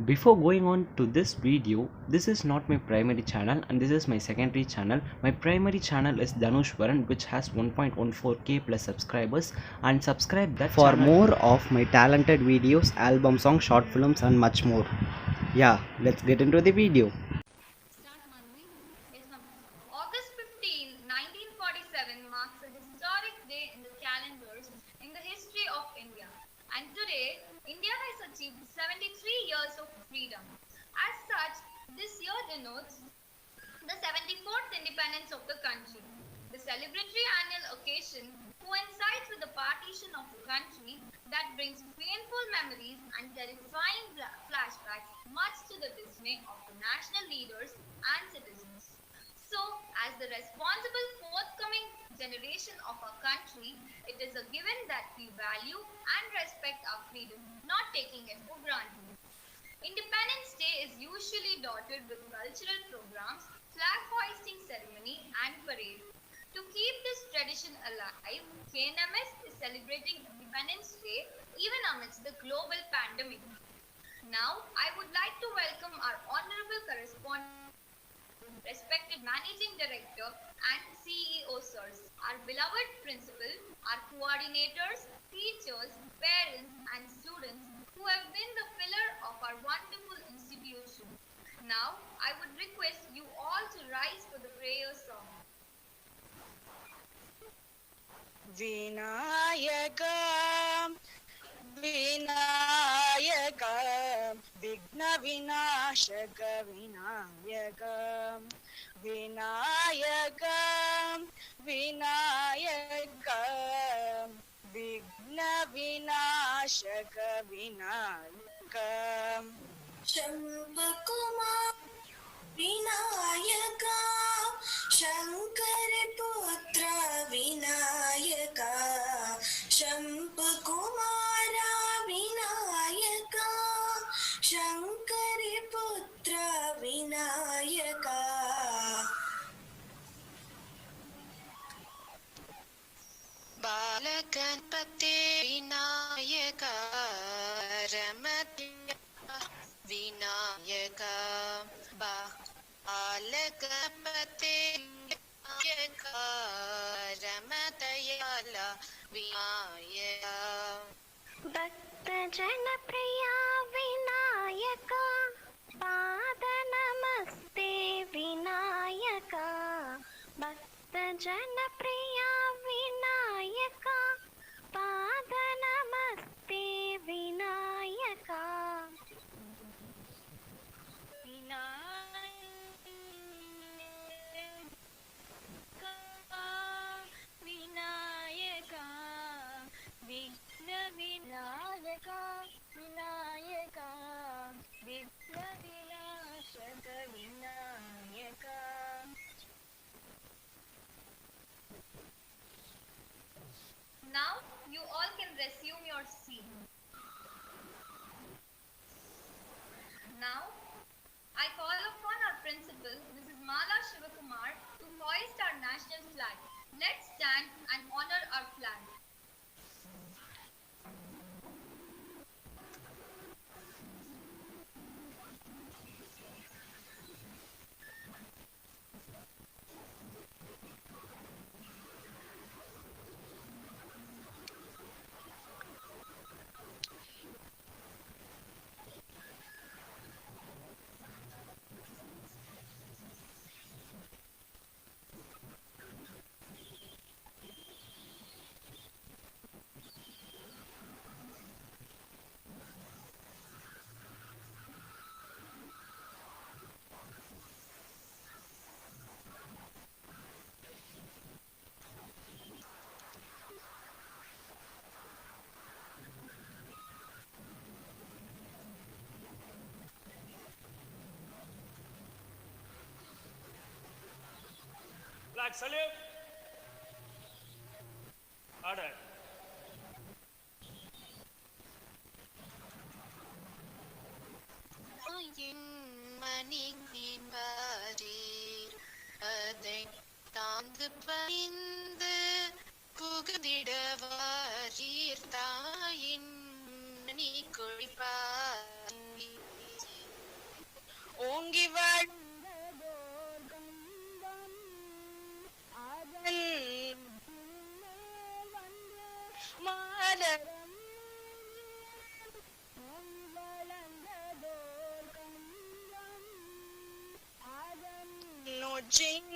Before going on to this video, this is not my primary channel and this is my secondary channel. My primary channel is Dhanushwaran, which has 1.14k plus subscribers, and subscribe that for channel more of my talented videos, album songs, short films and much more. Yeah, let's get into the video. Start, Manvi. Yes, ma'am. August 15, 1947 marks a historic day in the calendars in the history of India. And today, India has achieved 73 years of freedom. As such, this year denotes the 74th independence of the country. The celebratory annual occasion coincides with the partition of the country that brings painful memories and terrifying flashbacks, much to the dismay of the national leaders and citizens. So, as the responsible forthcoming generation of our country, it is a given that we value and respect our freedom, not taking it for granted. Independence Day is usually dotted with cultural programs, flag hoisting ceremony, and parade. To keep this tradition alive, KNMS is celebrating Independence Day even amidst the global pandemic. Now, I would like to welcome our honorable correspondent, respected Managing Director and CEO sirs, our beloved principal, our coordinators, teachers, parents and students who have been the pillar of our wonderful institution. Now, I would request you all to rise for the prayer song. Vinayaka Vinayaka विघ्न विनाशक विनायका विनायका विनायका विघ्न विनाशक विनायका शंभकुमार विनायका शंकर पुत्र विनायका शंभकुमारा विनायका शंकर पुत्र विनायका बालगणपते विनायका रमते विनायका बालगणपते विनायका रमदयाला विनायका भक्त जन प्रिया विनायका पाद नमस्ते विनायका भक्त जन प्रिया विनायका पाद नमस्ते विनायका विनायका विघ्न विनायका विनायका विघ्न विनाशक Vinayaka Now, you all can resume your seat. Now, I call upon our principal, Mrs. Mala Shivakumar, to hoist our national flag. Let's stand and honor our flag. Flag salute. Order. மணிபாரீர் அதை தாந்து பணிந்து புகுதிடவாரீர் தாயின் மணி கொழிப்பார் அவற்றின்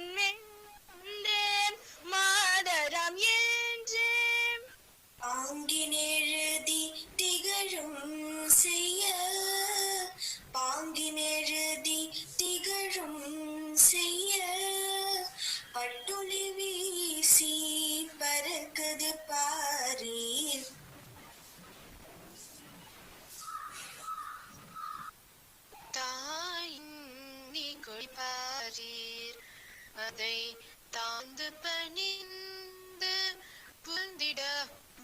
மாதரம் என்றேன் ஆங்கினெழுதி திகழும் செய்ய பாங்கினெழுதி திகழும் செய்ய பட்டொளி வீசி பறக்குது பாரீர் தாயின் நீ கொடிப்பாரீர் அதை தாழ்ந்து பணிந்து புந்திட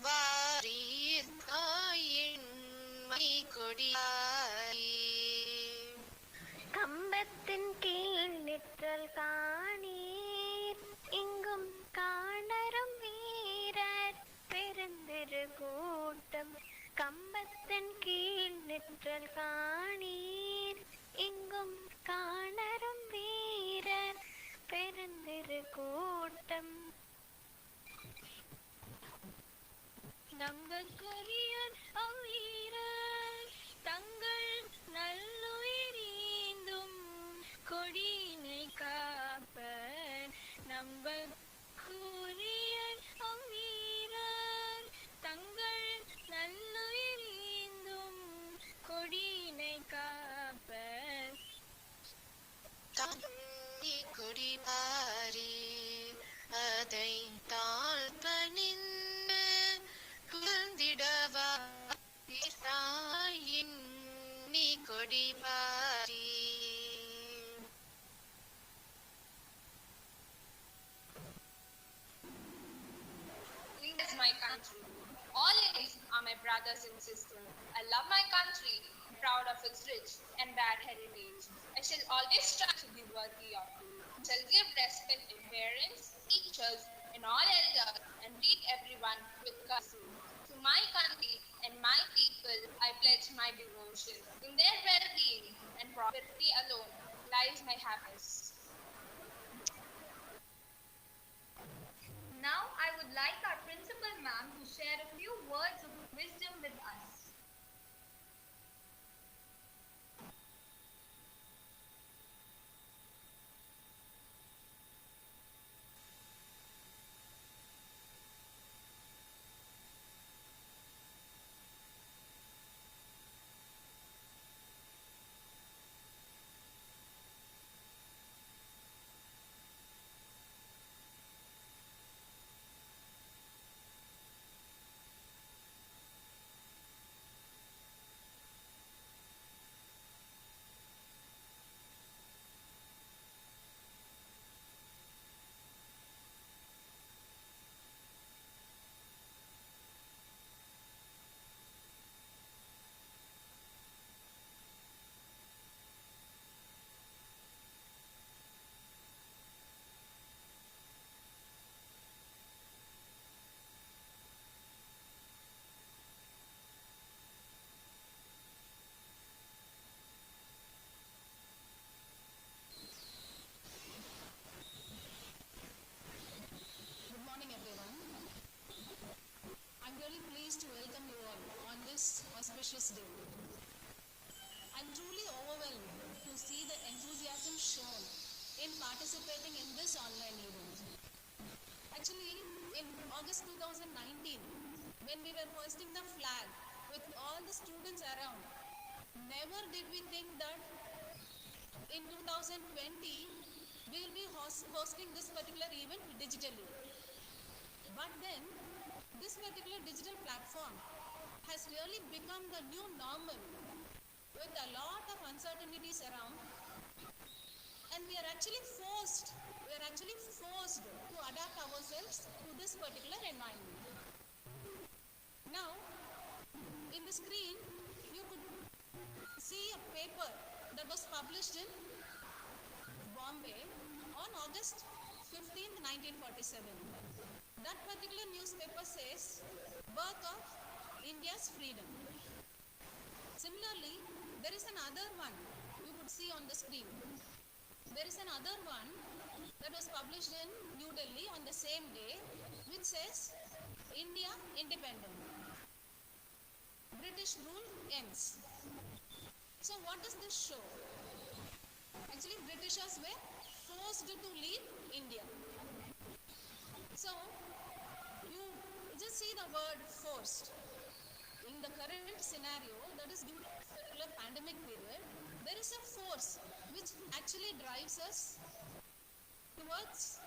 வாரீர் தாயின் மை கொடியாரீர் கம்பத்தின் கீழ் நிற்றல் காணீர் இங்கும் காணரும் வீரர் பெருந்திரு கூட்டம் கம்பத்தின் கீழ் நிற்றல் காணீர் இங்கும் காணரும் வீரர் பெருந்திரு கூட்டம் நம்பற்கரியர் அவ்வீரர் தங்கள் நல்லுயிரீந்தும் கொடியினை காப்பர் நம்பற்குரியர் அவ்வீரர் தங்கள் நல்லுயிரீந்தும் கொடியினை காப்பர் தாய் கொடிப்பாரீர் அதை தாழ் பணிந்து புந்திடவா தாயின் நீ கொடிப்பாரீர் India is my country. All Indians are my brothers and sisters. I love my country, proud of its rich and bad heritage. I shall always strive to be worthy of it. I shall give respect to parents, teachers, and all elders, and treat everyone with courtesy. To my country and my people, I pledge my devotion. In their well-being and prosperity alone lies my happiness. Now I would like our principal ma'am to share a few words of wisdom with us. Good morning, everyone. I'm really pleased to welcome you all on this auspicious day. I'm truly overwhelmed to see the enthusiasm shown in participating in this online event. Actually, in August 2019, when we were hoisting the flag with all the students around, never did we think that in 2020 we will be hosting this particular event digitally. But then, this particular digital platform has really become the new normal with a lot of uncertainties around, and we are actually forced to adapt ourselves to this particular environment. Now, in the screen, you could see a paper that was published in Bombay on August 15th, 1947. That particular newspaper says, Birth of India's Freedom. Similarly, there is another one you could see on the screen. There is another one that was published in New Delhi on the same day, which says, India Independent. British rule ends. So what does this show? Actually, Britishers were forced to leave India. So, you just see the word forced. In the current scenario, that is during this particular pandemic period, there is a force which actually drives us towards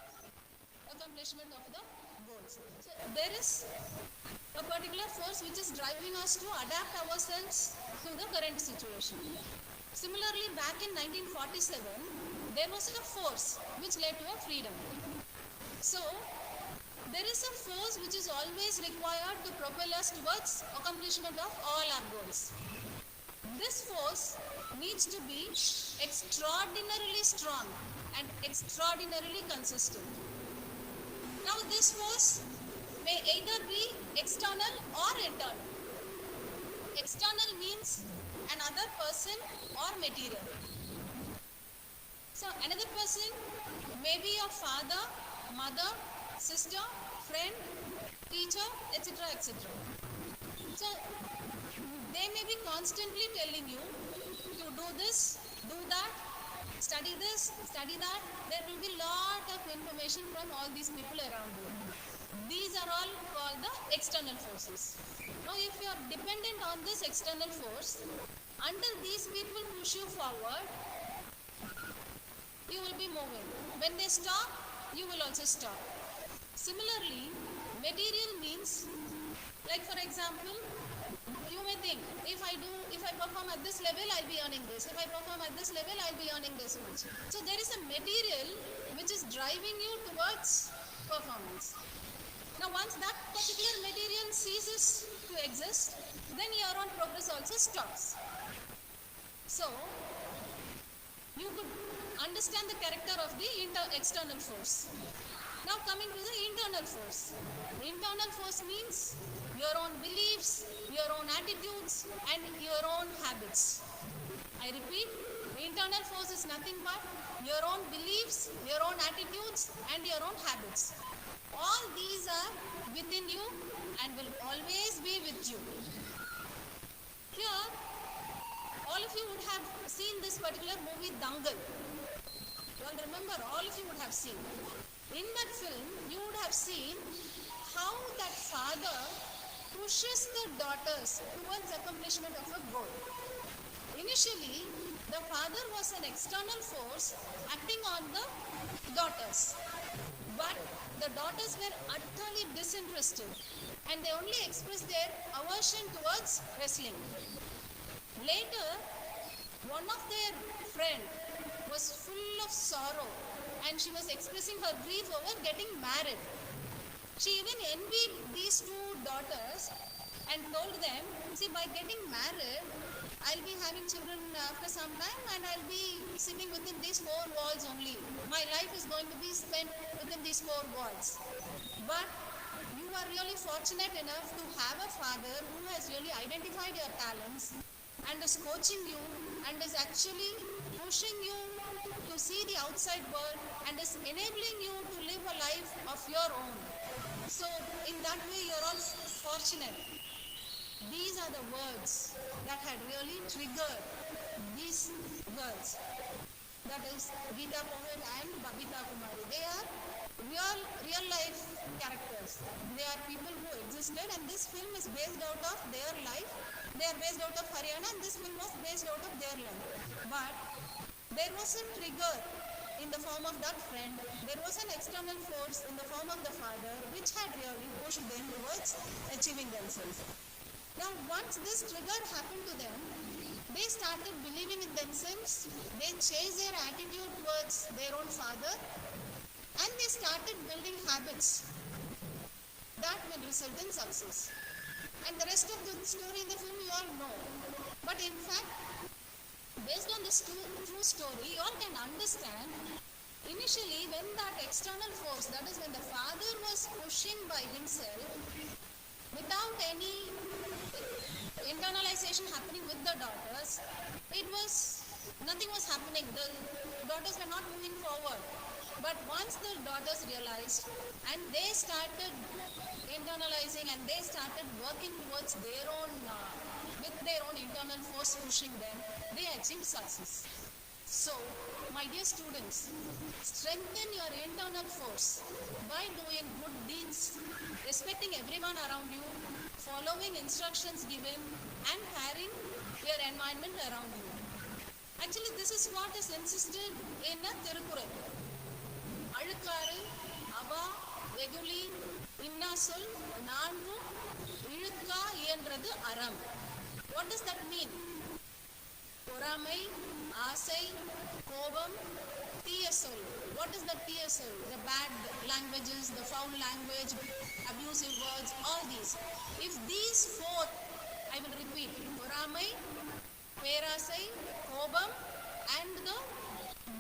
accomplishment of the goals. So there is a particular force which is driving us to adapt ourselves to the current situation. Similarly, back in 1947, there was a force which led to a freedom. So there is a force which is always required to propel us towards accomplishment of all our goals. This force needs to be extraordinarily strong and extraordinarily consistent. Now this force may either be external or internal. External means another person or material. So another person may be your father, mother, sister, friend, teacher, etc. etc. So they may be constantly telling you to do this, do that, study this, study that. There will be lot of information from all these people around you. These are all called the external forces. Now if you are dependent on this external force, until these people push you forward, you will be moving. When they stop, you will also stop. Similarly, material means, like for example, you may think, if I perform at this level, I'll be earning this. If I perform at this level, I'll be earning this much. So there is a material which is driving you towards performance. Now once that particular material ceases to exist, then your own progress also stops. So you could understand the character of the external force. Now coming to the internal force. Internal force means your own beliefs, your own attitudes and your own habits. I repeat, internal force is nothing but your own beliefs, your own attitudes and your own habits. All these are within you and will always be with you. Here, all of you would have seen this particular movie Dangal. You all remember, all of you would have seen. In that film, you would have seen how that father pushes the daughters towards accomplishment of a goal. Initially, the father was an external force acting on the daughters. But the daughters were utterly disinterested and they only expressed their aversion towards wrestling. Later, one of their friend was full of sorrow and she was expressing her grief over getting married. She even envied these two daughters and told them, see, by getting married, I'll be having children after some time and I'll be sitting within these four walls only. My life is going to be spent within these four walls. But you are really fortunate enough to have a father who has really identified your talents and is coaching you and is actually pushing you to see the outside world and is enabling you to live a life of your own. So in that way you're all fortunate. These are the words that had really triggered these girls. That is Geeta Pohit and Babita Kumari. They are real life characters. They are people who existed and this film is based out of their life. They are based out of Haryana and this film was based out of their life. But there was a trigger in the form of that friend. There was an external force in the form of the father which had really pushed them towards achieving themselves. Now once this trigger happened to them, they started believing in themselves, they changed their attitude towards their own father and they started building habits that will result in success. And the rest of the story in the film you all know. But in fact, based on this true story, you all can understand initially when that external force, that is when the father was pushing by himself without any internalization happening with the daughters, nothing was happening. The daughters were not moving forward. But once the daughters realized and they started internalizing and they started working towards their own, with their own internal force pushing them, they achieved success. So, my dear students, strengthen your internal force by doing good deeds, respecting everyone around you, following instructions given, and caring your environment around you. Actually, this is what is insisted in a Tirukural. அழுக்காறு அவா வெகுளி இன்னா சொல் நான்கும் இழுக்கா இயன்றது அறம். What does that mean? பொறாமை, ஆசை, கோபம், தீய சொல். What is the தீய சொல்? The bad languages, the foul language, abusive words, all these. If these four, I will repeat, பொறாமை, பேராசை, கோபம், and the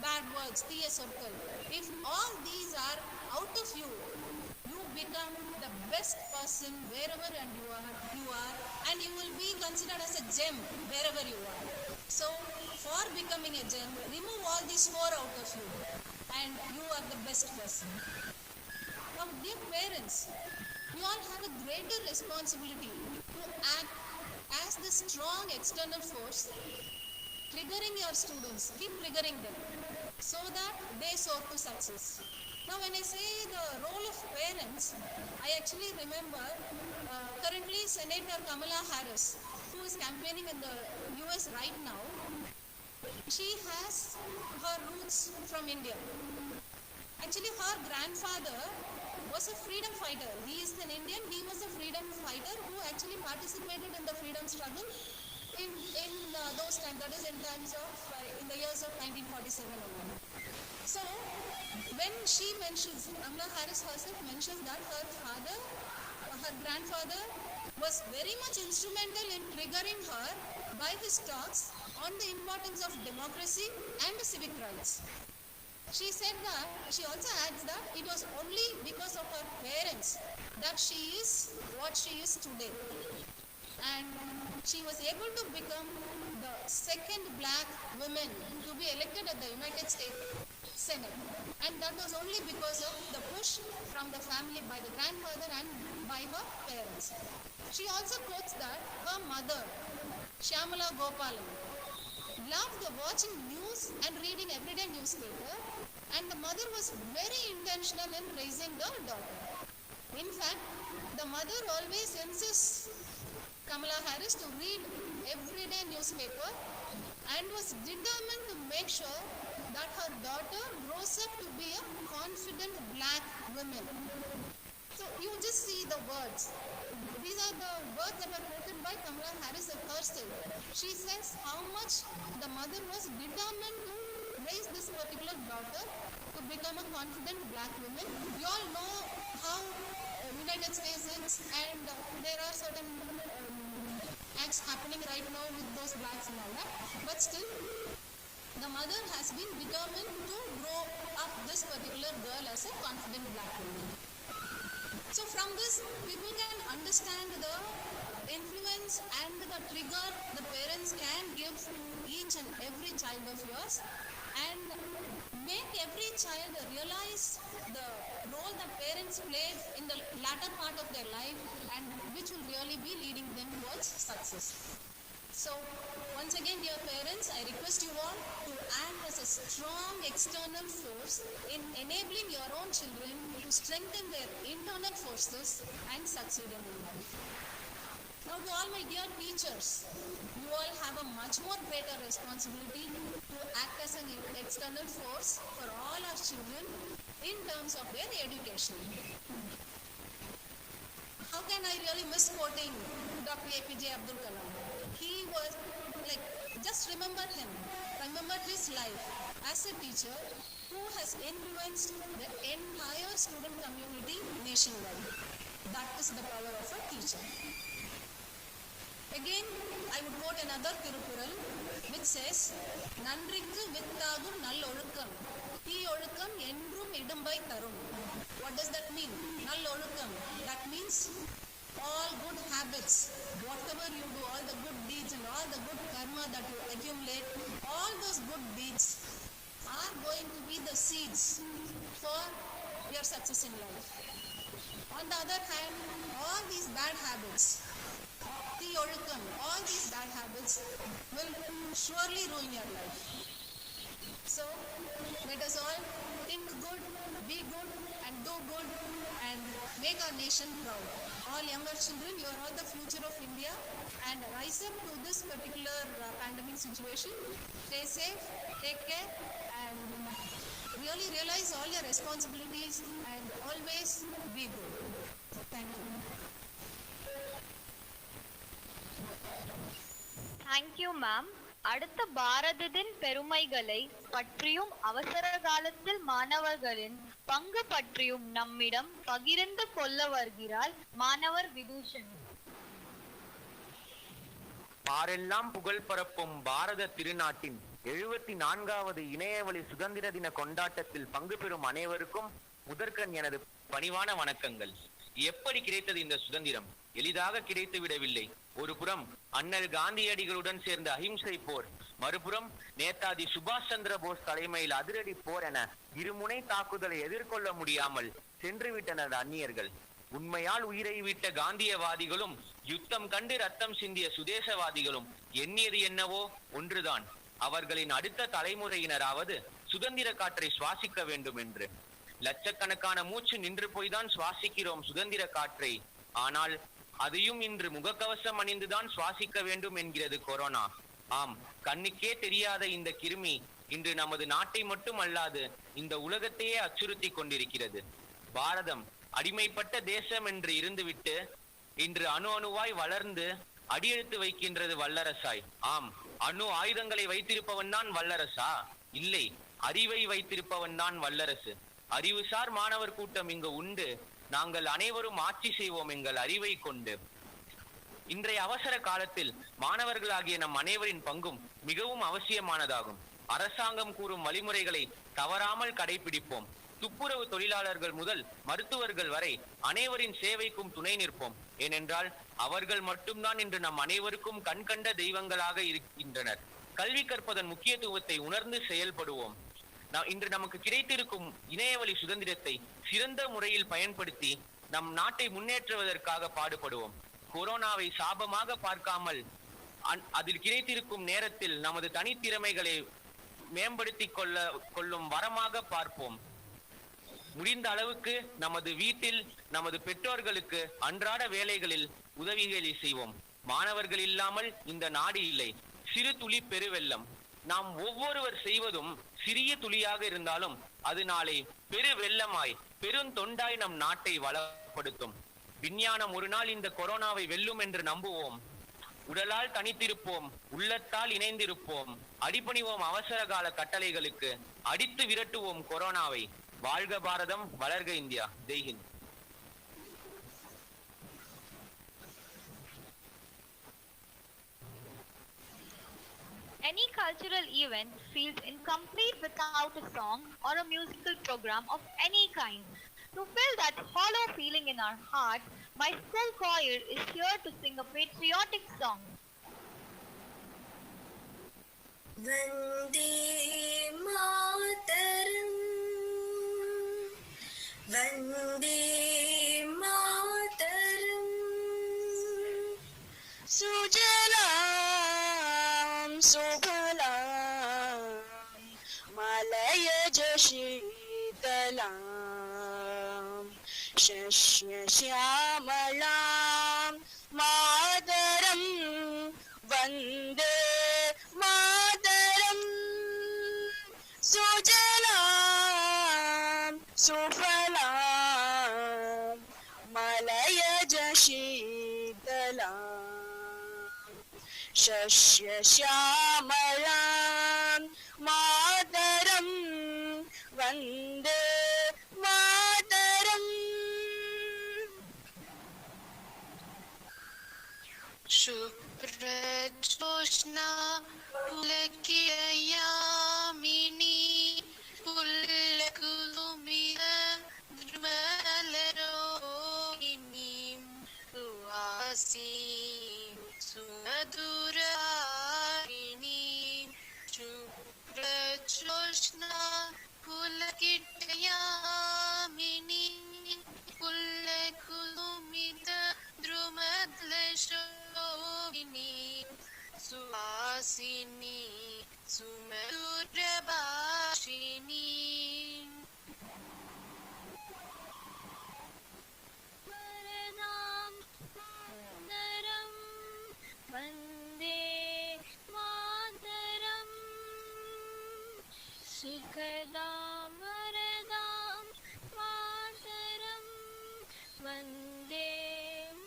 bad words, தீய சொற்கள். If all these are out of you, you become the best person wherever and you are, and you will be considered as a gem wherever you are. So, for becoming a gem, remove all these four out of you, and you are the best person. Now, dear parents, you all have a greater responsibility to act as the strong external force, triggering your students, keep triggering them, so that they soar to success. Now, when I say the role of parents, I actually remember currently Senator Kamala Harris, who is campaigning in the US right now. She has her roots from India. Actually, her grandfather was a freedom fighter. He is an Indian. He was a freedom fighter who actually participated in the freedom struggle in those times. That is in terms of in the years of 1947 only. So, when she mentions, Kamala Harris herself mentions that her grandfather was very much instrumental in triggering her by his talks on the importance of democracy and civic rights. She said that, she also adds that it was only because of her parents that she is what she is today. And she was able to become the second black woman to be elected at the United States Senate. And that was only because of the push from the family by the grandmother and by her parents. She also quotes that her mother, Shyamala Gopalan, loved watching news and reading everyday newspaper, and the mother was very intentional in raising the daughter. In fact, the mother always insists Kamala Harris to read everyday newspaper and was determined to make sure that her daughter grows up to be a confident black woman. So you just see the words. These are the words that were quoted by Kamala Harris herself. She says how much the mother was determined to raise this particular daughter to become a confident black woman. You all know how United States is, and there are certain acts happening right now with those blacks and all that. But still, the mother has been determined to grow up this particular girl as a confident black woman. So from this, people can understand the influence and the trigger the parents can give to each and every child of yours, and make every child realize the role that parents play in the latter part of their life, and which will really be leading them towards success. So, once again, dear parents, I request you all to act as a strong external force in enabling your own children to strengthen their internal forces and succeed in life. Now, to all my dear teachers, you all have a much more greater responsibility to act as an external force for all our children in terms of their education. How can I really miss quoting Dr. APJ Abdul Kalam? He was like, just remember him, remember his life as a teacher who has influenced the entire student community nationwide. That is the power of a teacher. Again, I would quote another Tirukural which says, Nandrikku vittagum nallozhukkam, தீயொழுக்கம் என்றும் இடும்பை தரும். What does that mean? Nallozhukkam. That means all good habits, whatever you do, all the good deeds and all the good karma that you accumulate, all those good deeds are going to be the seeds for your success in life. On the other hand, all these bad habits, all these bad habits will surely ruin your life. So let us all think good, be good, and do good, and make our nation proud. All younger children, you are all the future of India, and rise up to this particular pandemic situation. Stay safe, take care, and really realize all your responsibilities, and always be good. Thank you. Thank you ma'am. அடுத்த பாரதத்தின் பெருமைகளை பற்றியும் அவசர காலத்தில் மாணவர்களின் பங்கு பற்றியும் நம்மிடம் பகிர்ந்து கொள்ள வருகிறார் மாணவர் விதூஷன். பாரெல்லாம் புகழ் பரப்பும் பாரத திருநாட்டின் 74வது இணையவழி சுதந்திர தின கொண்டாட்டத்தில் பங்கு பெறும் அனைவருக்கும் முதற்கண் எனது பணிவான வணக்கங்கள். எப்படி கிடைத்தது இந்த சுதந்திரம்? எளிதாக கிடைத்து விடவில்லை. ஒரு புறம் அண்ணல் காந்தியடிகளுடன் சேர்ந்த அஹிம்சை போர், மறுபுறம் நேதாஜி சுபாஷ் சந்திர போஸ் தலைமையில் அதிரடி போர் என இருமுனை தாக்குதலை எதிர்கொள்ள முடியாமல் சென்றுவிட்டனர் அந்நியர்கள். உண்மையால் உயிரை விட்ட காந்தியவாதிகளும் யுத்தம் கண்டு ரத்தம் சிந்திய சுதேசவாதிகளும் எண்ணியது என்னவோ ஒன்றுதான், அவர்களின் அடுத்த தலைமுறையினராவது சுதந்திர காற்றை சுவாசிக்க வேண்டும் என்று. லட்சக்கணக்கான மூச்சு நின்று போய்தான் சுவாசிக்கிறோம் சுதந்திர காற்றை. ஆனால் அதையும் இன்று முகக்கவசம் அணிந்துதான் சுவாசிக்க வேண்டும் என்கிறது கொரோனா. ஆம், கண்ணுக்கே தெரியாத இந்த கிருமி இன்று நமது நாட்டை மட்டும் அல்லாது இந்த உலகத்தையே அச்சுறுத்தி கொண்டிருக்கிறது. பாரதம் அடிமைப்பட்ட தேசம் என்று இருந்துவிட்டு இன்று அணு அணுவாய் வளர்ந்து அடியெடுத்து வைக்கின்றது வல்லரசாய். ஆம், அணு ஆயுதங்களை வைத்திருப்பவன் தான் வல்லரசா? இல்லை, அறிவை வைத்திருப்பவன் தான் வல்லரசு. அறிவுசார் மாணவர் கூட்டம் இங்கு உண்டு. நாங்கள் அனைவரும் ஆட்சி செய்வோம் எங்கள் அறிவை கொண்டு. இன்றைய அவசர காலத்தில் மாணவர்களாகிய நம் அனைவரின் பங்கும் மிகவும் அவசியமானதாகும். அரசாங்கம் கூறும் வழிமுறைகளை தவறாமல் கடைபிடிப்போம். துப்புரவு தொழிலாளர்கள் முதல் மருத்துவர்கள் வரை அனைவரின் சேவைக்கும் துணை நிற்போம். ஏனென்றால் அவர்கள் மட்டும்தான் இன்று நம் அனைவருக்கும் கண்கண்ட தெய்வங்களாக இருக்கின்றனர். கல்வி கற்பதன் முக்கியத்துவத்தை உணர்ந்து செயல்படுவோம். இன்று நமக்கு கிடைத்திருக்கும் இணையவழி சுதந்திரத்தை சிறந்த முறையில் பயன்படுத்தி நம் நாட்டை முன்னேற்றுவதற்காக பாடுபடுவோம். கொரோனாவை சாபமாக பார்க்காமல் அதில் கிடைத்திருக்கும் நேரத்தில் நமது தனித்திறமைகளை மேம்படுத்தி கொள்ளும் வரமாக பார்ப்போம். முடிந்த அளவுக்கு நமது வீட்டில் நமது பெற்றோர்களுக்கு அன்றாட வேலைகளில் உதவிகளை செய்வோம். மாணவர்கள் இல்லாமல் இந்த நாடு இல்லை. சிறு துளி பெருவெள்ளம். நாம் ஒவ்வொருவர் செய்வதும் சிறிய துளியாக இருந்தாலும் அது நாளை பெரு வெள்ளமாய் பெருந்தொண்டாய் நம் நாட்டை வளப்படுத்தும். விஞ்ஞானம் ஒரு நாள் இந்த கொரோனாவை வெல்லும் என்று நம்புவோம். உடலால் தனித்திருப்போம், உள்ளத்தால் இணைந்திருப்போம். அடிபணிவோம் அவசர கால கட்டளைகளுக்கு, அடித்து விரட்டுவோம் கொரோனாவை. வாழ்க பாரதம், வளர்க India. Jai Hind. Any cultural event feels incomplete without a song or a musical program of any kind. To fill that hollow feeling in our heart, my school choir is here to sing a patriotic song. Vande Mataram, Vande Mataram, Sujalam Subhalam, Malayaj Shitalam, Shashya Shyamalam, Mataram, Vande Mataram, Sujalam Subhalam, Malayaj Shitalam, Shashya Shyamalam, Mataram, Vande Mataram. Shubhra-jyotsna pulakiyayamini pullakulumila drumalarohini suhasi sumadurarini. Shubhra-jyotsna pulakiyayamini pullakulumila drumadlashohini suhasini sumadurabha वरदां मातरं वन्दे मातरं सुखदां वरदां मातरं वन्दे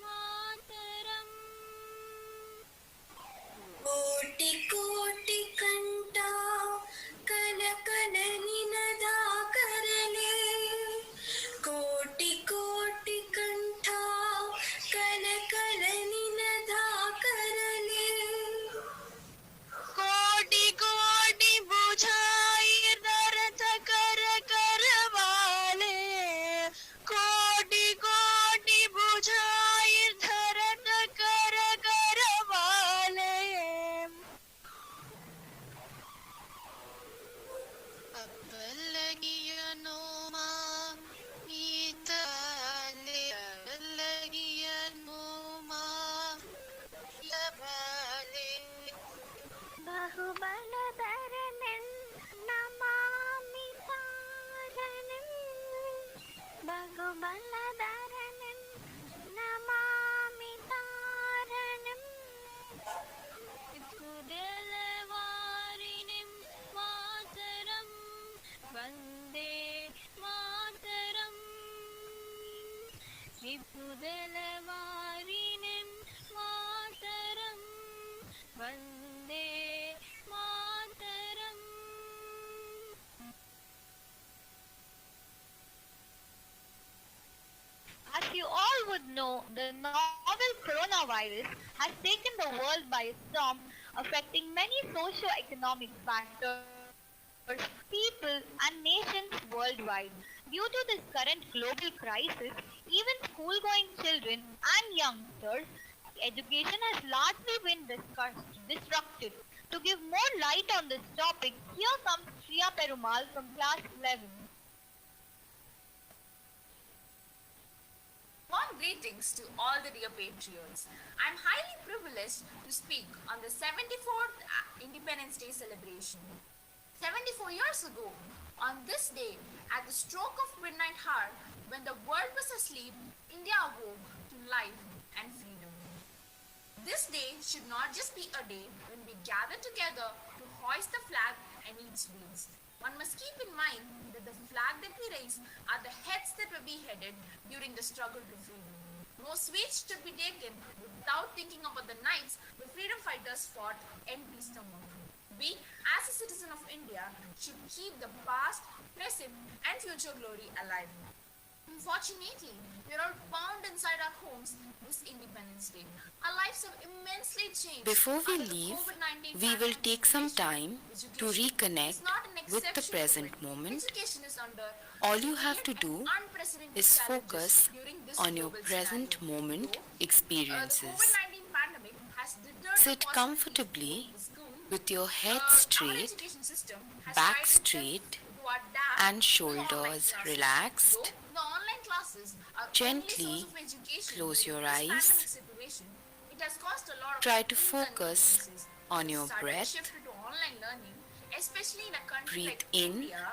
मातरम् ಕೋಟಿ ಕೋಟಿ ಕಂಠ ಕನ ಕನ ನಿನದಾಕರಲೆ ಕೋಟಿ ಕೋಟಿ ಕಂಠ ಕನ ಕನ ನಿನದಾಕರಲೆ ಕೋಟಿ ಕೋಟಿ ಬುझाई दर्द कर करवाले कोटि कोटि बुझाई दर्द कर करवाले ಅಬ್ಬಲಗಿಯನು ಮಾತಲೆ ಅಬ್ಬಲಗಿಯನು ಮಾಲಬಲೆ बहुबलधरनं नमामि तारणं बहुबलधरनं नमामि तारणं कुदलवारिणिं मातरं वन्दे मातरम् विपुदलवारिणिं मातरं Vande Mataram As you all would know, the novel coronavirus has taken the world by storm, affecting many socio-economic factors, people and nations worldwide. Due to this current global crisis, even school-going children and youngsters, education has largely been disrupted. To give more light on this topic, here comes Shriya Perumal from class 11. Warm greetings to all the dear patriots. I am highly privileged to speak on the 74th Independence Day celebration. 74 years ago, on this day, at the stroke of midnight hour, when the world was asleep, India awoke to life and freedom. This day should not just be a day when we gather together to hoist the flag and eat sweets. One must keep in mind that the flag that we raise are the heads that were beheaded during the struggle to freedom. No sweets should be taken without thinking about the nights the freedom fighters fought and peaced among. We, as a citizen of India, should keep the past, present, and future glory alive. Unfortunately, we are all bound inside our homes this Independence Day. Our lives have immensely changed. Before we under the leave, COVID-19 we will pandemic take some situation. time to Education reconnect is not an with the exception present to it. moment. Education is under All you have to do unprecedented is challenges focus during this on your global present scenario. moment Though, the experiences. COVID-19 pandemic has deterred Sit the comfortably possibility of school. with your head Our straight, education system has back tried to straight, adapt and to shoulders online classes. relaxed. Though the online classes are Gently only source of education close in your this eyes. pandemic situation, it has caused a lot of Try to focus inconveniences. on your Sudden breath. shift to online learning, especially in a country Breathe like in India,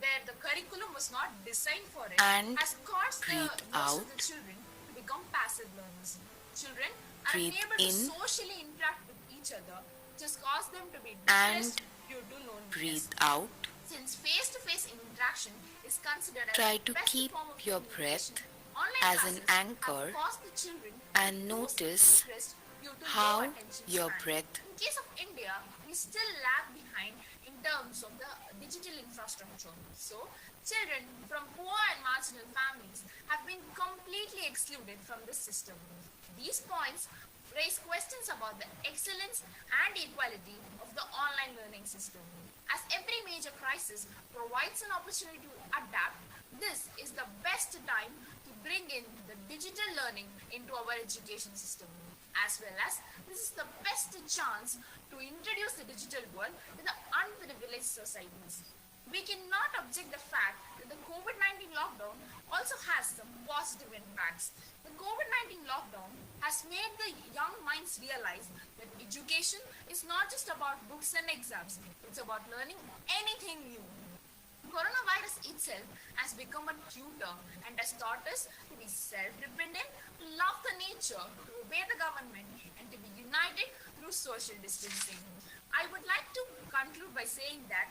where the curriculum was not designed for it, and has caused breathe most out. of the children to become passive learners. Children are Breathe unable in to socially interact with each other, just cause them to be and depressed due to loneliness. breathe out. Since face-to-face interaction is considered as Try the to best keep form of your communication, breath online as an classes anchor have caused the children and to lose notice interest due to how low attention your span. breath In case of India, we still lag behind in terms of the digital infrastructure. So, children from poor and marginal families have been completely excluded from this system. These points raise questions about the excellence and equality of the online learning system. As every major crisis provides an opportunity to adapt, this is the best time to bring in the digital learning into our education system. As well as this is the best chance to introduce the digital world to the unprivileged societies. We cannot object the fact that the COVID-19 lockdown also has some positive impacts. The COVID-19 lockdown has made the young minds realize that education is not just about books and exams, it's about learning anything new. Coronavirus itself has become a tutor and has taught us to be self-dependent, to love the nature, to obey the government, and to be united through social distancing. I would like to conclude by saying that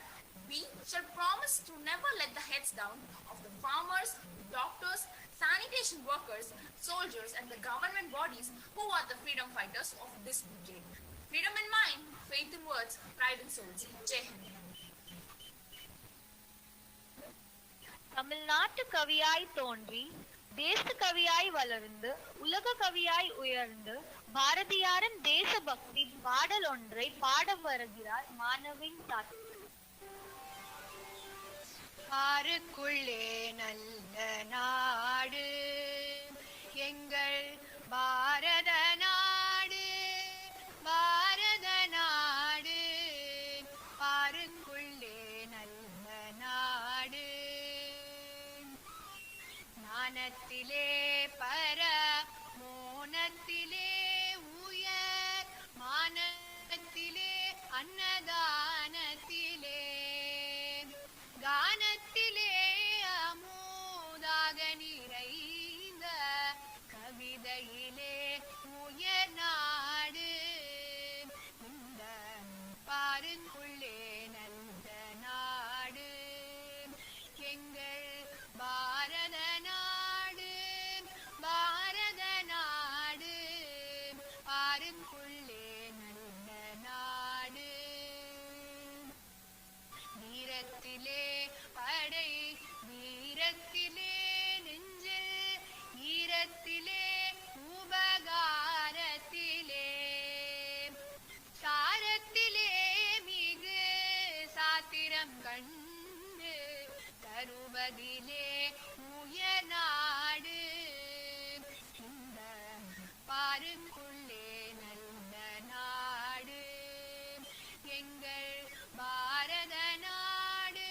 we shall promise to never let the heads down of the farmers, doctors, sanitation workers, soldiers, and the government bodies who are the freedom fighters of this decade. Freedom in mind, faith in words, pride in souls. Jai Hind. தமிழ்நாட்டு கவியாய் தோன்றி தேச கவியாய் வளர்ந்து உலக கவியாய் உயர்ந்து பாரதியாரின் தேசபக்தி பாடல் ஒன்றை பாட வருகிறார் மாணவின் தாத்தா. பாருக்குள்ளே நல்ல நாடு எங்கள் பாரத நாடு, பாரத நாடு, பாருக்குள்ளே நல்ல நாடு. ஞானத்திலே பர மோனத்திலே உயர், மானத்திலே அன்னதானத்திலே, கானத்திலே அமுதாக நிறைந்த, கவிதையிலே உயர் நாடு. இந்த பாருக்குள்ளே நல்ல நாடு எங்கள் பாரத நாடு, பாரத நாடு, பாருக்குள்ளே நல்ல நாடு. வீரத்திலே படை, வீரத்திலே நெஞ்சில், ஈரத்திலே உபகாரத்திலே, சாரத்திலே மிகு சாத்திரம் கண்டு, தருவதிலே உயர் நாடு. இந்த பாருக்குள்ளே நல்ல நாடு எங்கள் பாரத நாடு,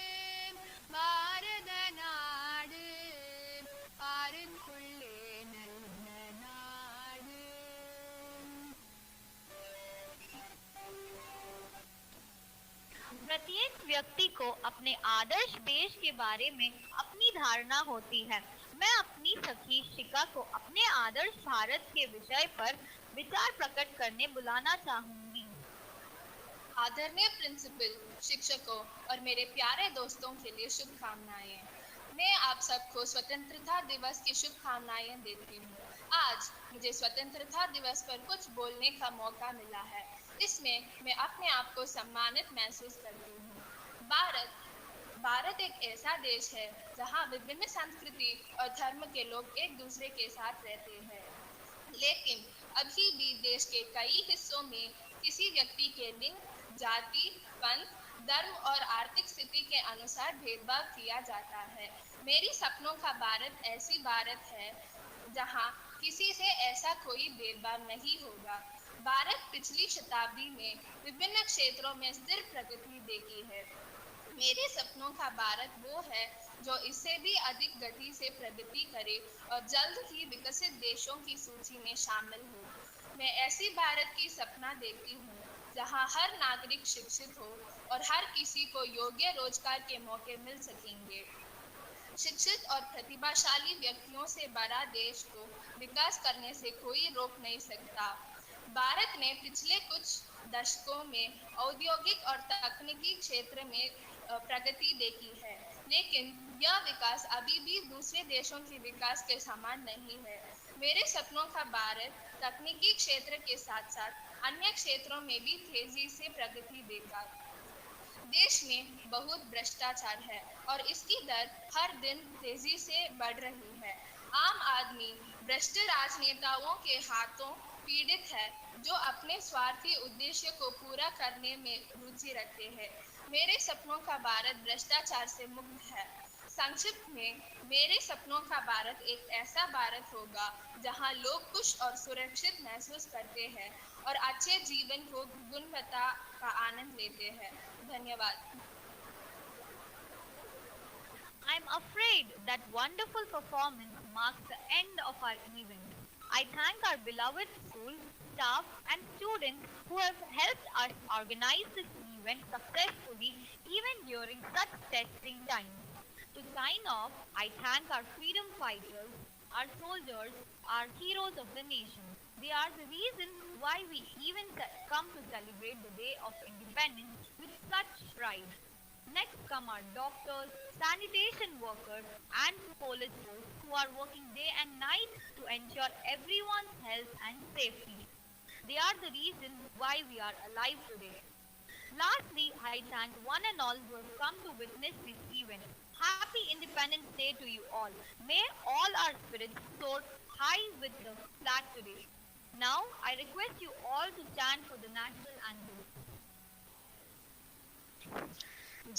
பாரத நாடு, பாருக்குள்ளே நல்ல நாடு. प्रत्येक व्यक्ति को अपने आदर्श देश के बारे में अपनी धारणा होती है। मैं अपनी सखी शिका को अपने आदर्श भारत के विषय पर विचार प्रकट करने बुलाना चाहूंगी। आदरणीय प्रिंसिपल, शिक्षकों और मेरे प्यारे दोस्तों के लिए शुभकामनाएं। मैं आप सबको स्वतंत्रता दिवस की शुभकामनाएं देती हूँ। आज मुझे स्वतंत्रता दिवस पर कुछ बोलने का मौका मिला है। इसमें मैं अपने आप को सम्मानित महसूस करती हूँ। भारत एक ऐसा देश है जहाँ विभिन्न संस्कृति और धर्म के लोग एक दूसरे के साथ रहते हैं, लेकिन अभी भी देश के कई हिस्सों में किसी व्यक्ति के लिंग, जाति, पंथ, धर्म और आर्थिक स्थिति के अनुसार भेदभाव किया जाता है। मेरी सपनों का भारत ऐसी भारत है जहाँ किसी से ऐसा कोई भेदभाव नहीं होगा। भारत पिछली शताब्दी में विभिन्न क्षेत्रों में स्थिर प्रगति देखी है। मेरे सपनों का भारत वो है जो इससे भी अधिक गति से प्रगति करे और जल्द ही विकसित देशों की सूची में शामिल हो। मैं ऐसी भारत की सपना देखती हूँ जहाँ हर नागरिक शिक्षित हो और हर किसी को योग्य रोजगार के मौके मिल सकेंगे। शिक्षित और प्रतिभाशाली व्यक्तियों से बड़ा देश को विकास करने से कोई रोक नहीं सकता। भारत ने पिछले कुछ दशकों में औद्योगिक और तकनीकी क्षेत्र में प्रगति देखी है, लेकिन यह विकास अभी भी दूसरे देशों के विकास के समान नहीं है। मेरे सपनों का भारत तकनीकी क्षेत्र के साथ साथ अन्य क्षेत्रों में भी तेजी से प्रगति देगा। देश में बहुत भ्रष्टाचार है और इसकी दर हर दिन तेजी से बढ़ रही है। आम आदमी भ्रष्ट राजनेताओं के हाथों पीड़ित है, जो अपने स्वार्थी उद्देश्य को पूरा करने में रुचि रखते हैं। मेरे सपनों का भारत भ्रष्टाचार से मुक्त है। संक्षिप्त में, मेरे सपनों का भारत एक ऐसा भारत होगा जहां लोग खुश और सुरक्षित महसूस करते हैं और अच्छे जीवन को गुणवत्ता का आनंद लेते हैं। धन्यवाद। I'm afraid that wonderful performance marks the end of our event. I thank our beloved school, staff and students who have helped us organize this event successfully even during during such testing times. To sign off, I thank our freedom fighters, our soldiers, our heroes of the nation. They are the reason why we even come to celebrate the Day of Independence with such pride. Next come our doctors, sanitation workers, and police force who are working day and night to ensure everyone's health and safety. They are the reason why we are alive today. Lastly, I thank one and all who have come to witness this event. Happy Independence Day to you all. May all our spirits soar high with the flag today. Now, I request you all to stand for the national anthem.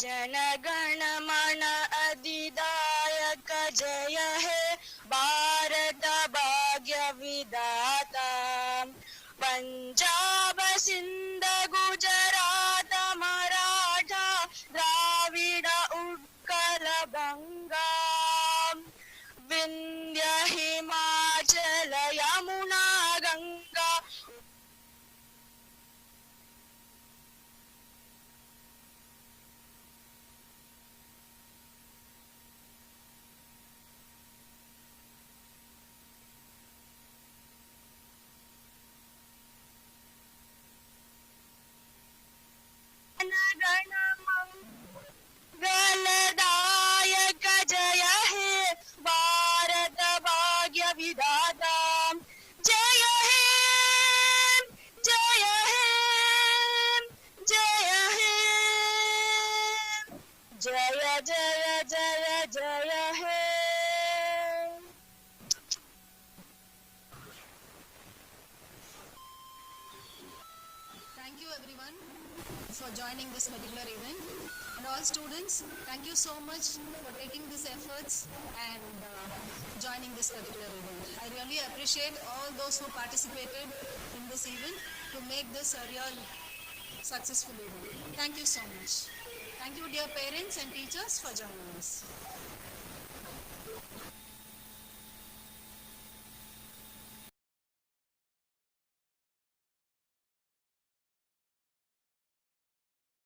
जनगण मन अधिदायक जय हे भारत भाग्य विधाता पंजाब सिंध गुजरात मराठा द्राविड उत्कल बंगा विंध्य हिमाचल यमुना गंगा गलदायक जय हे भारत भाग्य विधाता जय हे जय हे जय हे जय जय जय जय हे Thank you everyone for joining this particular event, and all students, thank you so much for taking these efforts and joining this particular event. I really appreciate all those who participated in this event to make this a real successful event. Thank you so much. Thank you dear parents and teachers for joining us.